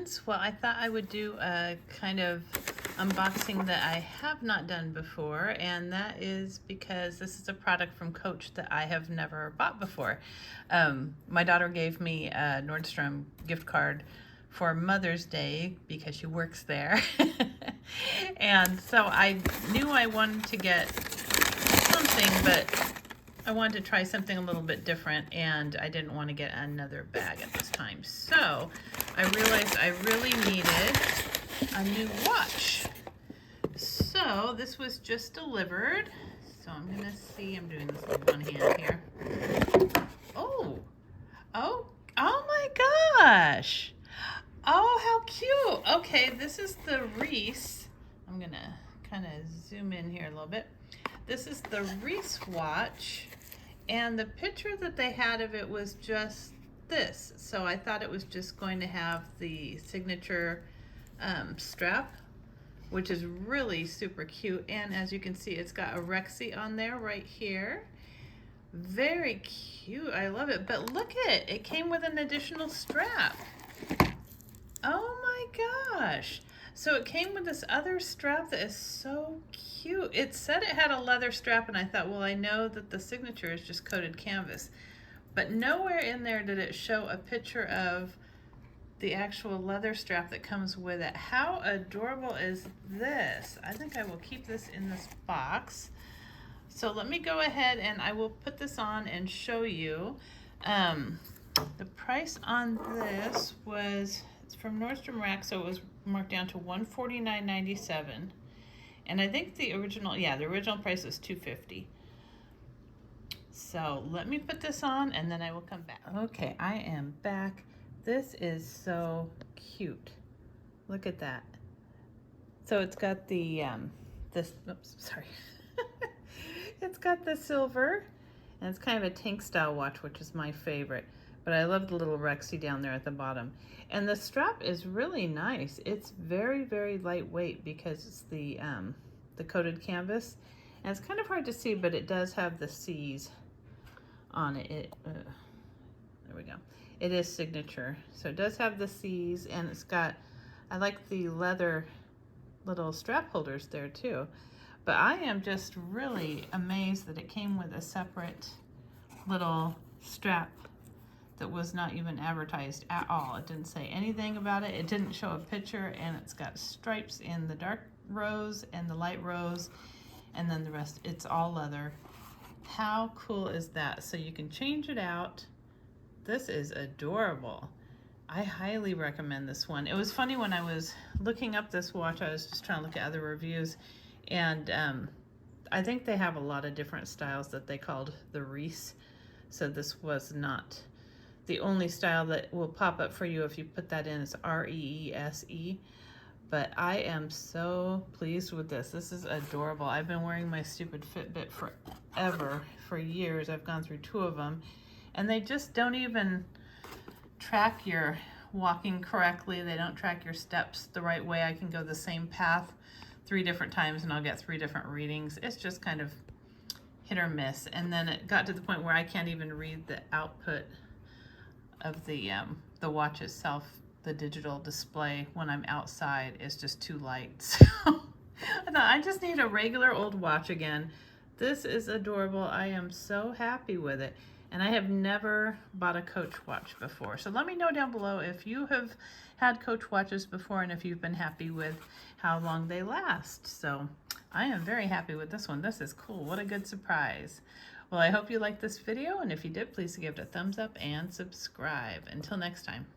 friends. Well, I thought I would do a kind of unboxing that I have not done before, and that is because this is a product from Coach that I have never bought before. My daughter gave me a Nordstrom gift card for Mother's Day because she works there. And so I knew I wanted to get something, but I wanted to try something a little bit different, and I didn't want to get another bag at this time. So I realized I really needed a new watch. So this was just delivered. So I'm gonna see, I'm doing this with one hand here. Oh my gosh. Oh, how cute. Okay, this is the Reese. I'm gonna kind of zoom in here a little bit. This is the Reese Watch, and the picture that they had of it was just this. So I thought it was just going to have the signature strap, which is really super cute. And as you can see, it's got a Rexy on there right here. Very cute. I love it. But look at it. It came with an additional strap. Oh my gosh. So it came with this other strap that is so cute. It said it had a leather strap, and I thought, well, I know that the signature is just coated canvas, but nowhere in there did it show a picture of the actual leather strap that comes with it. How adorable is this? I think I will keep this in this box. So let me go ahead and I will put this on and show you. The price on this was, it's from Nordstrom Rack, so it was marked down to $149.97. And I think the original, yeah, the original price was $250. So let me put this on and then I will come back. Okay, I am back. This is so cute. Look at that. So it's got the, oops, sorry. It's got the silver, and it's kind of a tank style watch, which is my favorite. But I love the little Rexy down there at the bottom. And the strap is really nice. It's very, very lightweight because it's the coated canvas. And it's kind of hard to see, but it does have the C's on it. There we go. It is signature. So it does have the C's, and it's got, I like the leather little strap holders there too. But I am just really amazed that it came with a separate little strap that was not even advertised at all. It didn't say anything about it. It didn't show a picture, and it's got stripes in the dark rose and the light rose, and then the rest, it's all leather. How cool is that? So you can change it out. This is adorable. I highly recommend this one. It was funny when I was looking up this watch, I was just trying to look at other reviews, and I think they have a lot of different styles that they called the Reese. So this was not the only style that will pop up for you if you put that in. It's R-E-E-S-E. But I am so pleased with this. This is adorable. I've been wearing my stupid Fitbit forever, for years. I've gone through 2 of them, and they just don't even track your walking correctly. They don't track your steps the right way. I can go the same path 3 different times and I'll get 3 different readings. It's just kind of hit or miss. And then it got to the point where I can't even read the output of the watch itself. The digital display when I'm outside is just too light. So I thought I just need a regular old watch again. This is adorable. I am so happy with it. And I have never bought a Coach watch before. So let me know down below if you have had Coach watches before and if you've been happy with how long they last. So I am very happy with this one. This is cool. What a good surprise. Well, I hope you liked this video, and if you did, please give it a thumbs up and subscribe. Until next time.